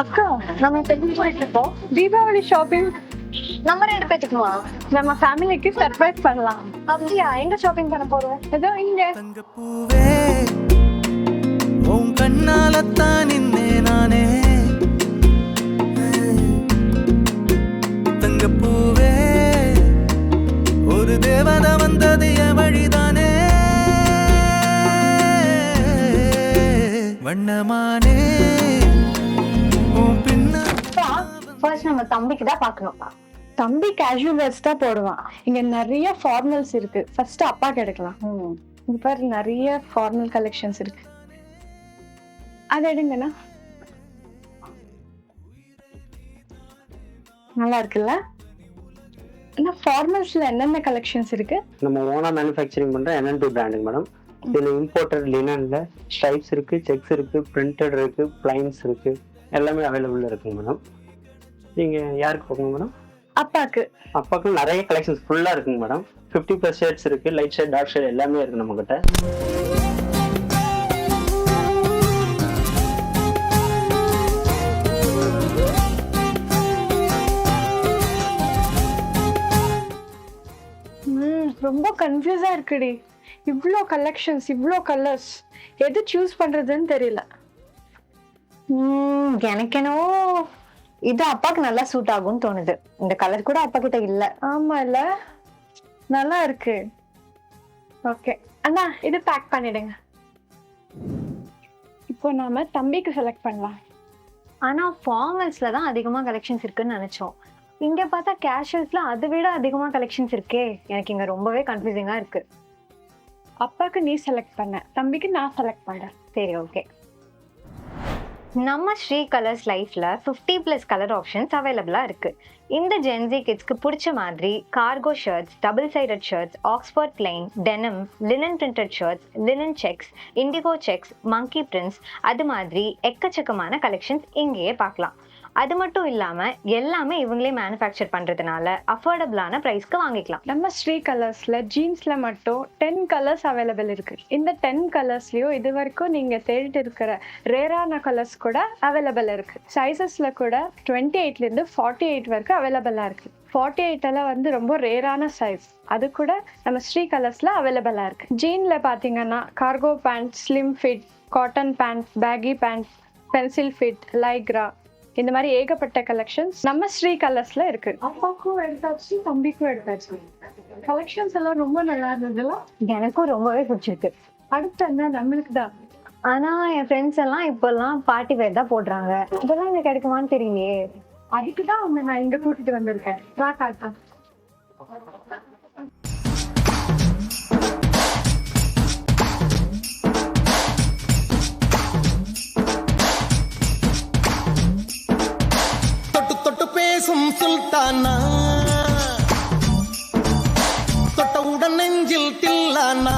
அக்கா, நம்ம இப்ப எங்க போயிட்டு இருக்கோம்? தீபாவளி ஷாப்பிங். நம்ம 2 பேத்துக்குமா? நம்ம ஃபேமிலிக்கு சர்ப்ரைஸ் பண்ணலாம். அப்படியா? எங்க ஷாப்பிங் பண்ண போறோம்? ஏதோ இங்க. தங்கப்பூவே உன் கண்ணாலத்தான் நின்னே நானே. தங்கப்பூவே ஒரு தேவதை வந்தது என் வழிதானே. வண்ணமானே உன் பின்ன. ஃபர்ஸ்ட் நம்ம தம்பிக்கு தான் பார்க்கணும். தம்பி கேஷுவல் வேர்ஸ் தான் போடுவான். இங்க நிறைய ஃபார்மல்ஸ் இருக்கு. ஃபர்ஸ்ட் அப்பாக்கு எடுக்கலாம். இங்க பாரு, நிறைய ஃபார்மல் கலெக்ஷன்ஸ் இருக்கு. அதை எடுங்கண்ணா. நல்லா இருக்குல்ல? ஆனா ஃபார்மல்ஸ்ல என்னென்ன கலெக்ஷன்ஸ் இருக்கு? நம்ம ஓனா மேனுஃபேக்சரிங் பண்ற NN2 பிராண்டுங்க மேடம். இதுல இம்போர்ட்டட் லினன்ல ஸ்ட்ரைப்ஸ் இருக்கு, செக்ஸ் இருக்கு, பிரிண்டட் இருக்கு, பிளைன்ஸ் இருக்கு, எல்லாமே அவைலபிள் இருக்குங்க மேடம். நீங்க யாருக்கு பார்க்கணும் மேடம்? அப்பாக்கு. அப்பாக்கு நிறைய கலெக்ஷன்ஸ் ஃபுல்லா இருக்குங்க மேடம். 50+ ஷேட்ஸ் இருக்கு, லைட் ஷேட், டார்க் ஷேட் எல்லாமே இருக்கு நம்ம கிட்ட. ரொம்ப கன்ஃபியூஸா இருக்குடி. இவ்ளோ கலெக்ஷன்ஸ், இவ்ளோ கலர்ஸ், எது சூஸ் பண்றதுன்னு தெரியல. எனக்கு என்னவோ இது அப்பாக்கு நல்லா சூட் ஆகும்னு தோணுது. இந்த கலர் கூட அப்பா கிட்ட இல்ல. ஆமா இல்ல, நல்லா இருக்கு. ஓகே அண்ணா, இது பேக் பண்ணிடுங்க. இப்போ நாம தம்பிக்கு செலக்ட் பண்ணலாம். ஆனா ஃபார்மல்ஸ்ல தான் அதிகமா கலெக்ஷன்ஸ் இருக்குன்னு நினைச்சோம். இங்க பார்த்தா கேஷுவல்ஸ்ல அதை விட அதிகமா கலெக்ஷன்ஸ் இருக்கே. எனக்கு இங்க ரொம்பவே கன்ஃபியூசிங்கா இருக்கு. அப்பாக்கு நீ செலக்ட் பண்ண, தம்பிக்கு நான் செலக்ட் பண்றேன். சரி, ஓகே. நம்ம ஸ்ரீ கலர்ஸ் லைஃப்ல 50+ கலர் ஆப்ஷன்ஸ் அவைலபிளா இருக்கு. இந்த ஜென்சி கிட்ஸ்க்கு பிடிச்ச மாதிரி cargo shirts, double sided shirts, Oxford plain, denim, linen printed shirts, linen checks, indigo checks, monkey prints, அது மாதிரி எக்கச்சக்கமான கலெக்ஷன்ஸ் இங்கேயே பார்க்கலாம். அது மட்டும் இல்லாம எல்லாமே இவங்களே மேனுஃபேக்சர் பண்றதுனால அஃபோர்டபுளான பிரைஸ்க்கு வாங்கிக்கலாம். நம்ம ஸ்ரீ கலர்ஸ்ல ஜீன்ஸ்ல மட்டும் 10 கலர்ஸ் அவைலபிள் இருக்கு. இந்த 10 கலர்ஸ்லயும் இது வரைக்கும் நீங்க தேடிட்டு இருக்கிற ரேரான கலர்ஸ் கூட அவைலபிள் இருக்கு. சைசஸ்ல கூட 28ல இருந்து 48 வரைக்கும் அவைலபிளா இருக்கு. 48 எல்லாம் வந்து ரொம்ப ரேரான சைஸ். அது கூட நம்ம ஸ்ரீ கலர்ஸ்ல அவைலபிளா இருக்கு. ஜீன்ல பாத்தீங்கன்னா cargo pant, slim fit, cotton pant, baggy pant, pencil fit, lycra, இந்த மாதிரி ஏகப்பட்ட கலெக்ஷன்ஸ் நம்ம ஸ்ரீ கலர்ஸ்ல இருக்கு. அப்பாக்கும் எடுத்தாச்சு, தம்பிக்கும் எடுத்தாச்சு. கலெக்ஷன்ஸ் எல்லாம் ரொம்ப நல்லா இருந்ததுல. எனக்கும் ரொம்பவே பிடிச்சிருக்கு. அடுத்து என்ன நம்மளுக்கு தான். ஆனா என் ஃப்ரெண்ட்ஸ் எல்லாம் இப்பெல்லாம் பார்ட்டி வேர் தான் போடுறாங்க. இதெல்லாம் இங்க கிடைக்குமான்னு தெரியலையே. அதுக்குதான் அவங்க நான் இங்க கூட்டிட்டு வந்திருக்கேன். காட்டா பேசும் சுல்தானா தொட்டவுடன் நெஞ்சில் தில்லானா.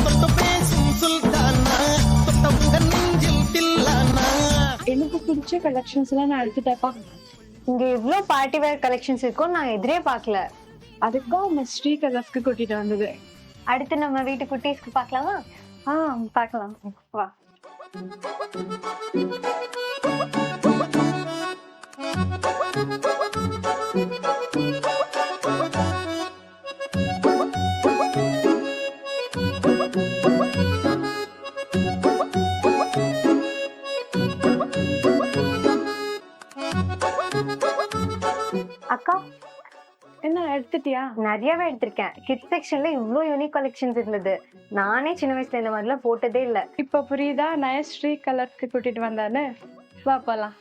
தொட்டு பேசும் சுல்தானா தொட்டவுடன் நெஞ்சில் தில்லானா. எனக்கு பிடிச்ச கலெக்ஷன்ஸ் எல்லாம் நான் எடுத்துட்டேப்பா. இங்க இவ்ளோ பார்ட்டி வேர் கலெக்ஷன்ஸ் இருக்கும் நான் எதிரே பார்க்கல. அதுக்குதான் நம்ம ஸ்ரீ கலர்ஸ்க்கு கூட்டிட்டு வந்தது. அடுத்து நம்ம வீட்டு குட்டீஸ்க்கு பார்க்கலாமா? பார்க்கலாம் வா. அக்கா, என்ன எடுத்துட்டியா? நிறையவே எடுத்திருக்கேன். கிட்ஸ் செக்ஷன்ல இவ்ளோ யூனிக் கலெக்ஷன்ஸ் இருந்தது. நானே சின்ன வயசுல இந்த மாதிரிலாம் போட்டதே இல்ல. இப்ப புரியுதா நான் ஸ்ரீ கலர்ஸ்க்கு கூட்டிட்டு வந்தானு? வா போலாம்.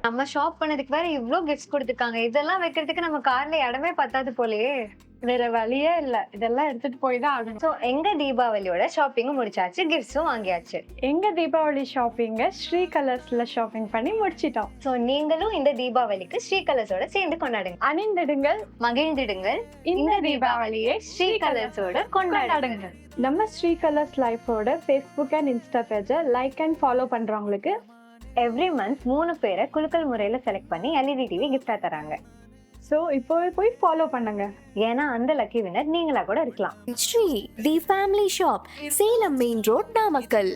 நம்ம ஷாப் பண்ணதுக்கு வேற இவ்ளோ கிஃப்ட்ஸ் கொடுத்துருக்காங்க. இதெல்லாம் வைக்கிறதுக்கு நம்ம கார்ல இடமே பத்தாது போலயே. வேற வழியே இல்ல, இதெல்லாம் எடுத்துட்டு போய் தான் ஆகணும். சோ எங்க தீபாவளியோட ஷாப்பிங்கும் முடிச்சாச்சு, கிஃப்ட்ஸும் வாங்கியாச்சு. எங்க தீபாவளி ஷாப்பிங்க ஸ்ரீ கலர்ஸ்ல ஷாப்பிங் பண்ணி முடிச்சிட்டோம். சோ நீங்களும் இந்த தீபாவளிக்கு ஸ்ரீ கலர்ஸோட சேர்ந்து கொண்டாடுங்க. அணிந்திடுங்கள், மகிழ்ந்திடுங்கள். இந்த தீபாவளியை ஸ்ரீ கலர்ஸோட கொண்டாடுங்க. நம்ம ஸ்ரீ கலர்ஸ் லைஃபோட Facebook அண்ட் இன்ஸ்டா பேஜை லைக் அண்ட் ஃபாலோ பண்றவங்களுக்கு எவ்ரி மந்த் 3 பேரை குலுக்கல் முறையில செலக்ட் பண்ணி LED டிவி கிஃப்டா தராங்க. ஸோ இப்போ போய் ஃபாலோ பண்ணுங்க. ஏன்னா அந்த லக்கி வினர் நீங்களா கூட இருக்கலாம். Sri the family shop, Salem main road, Namakkal.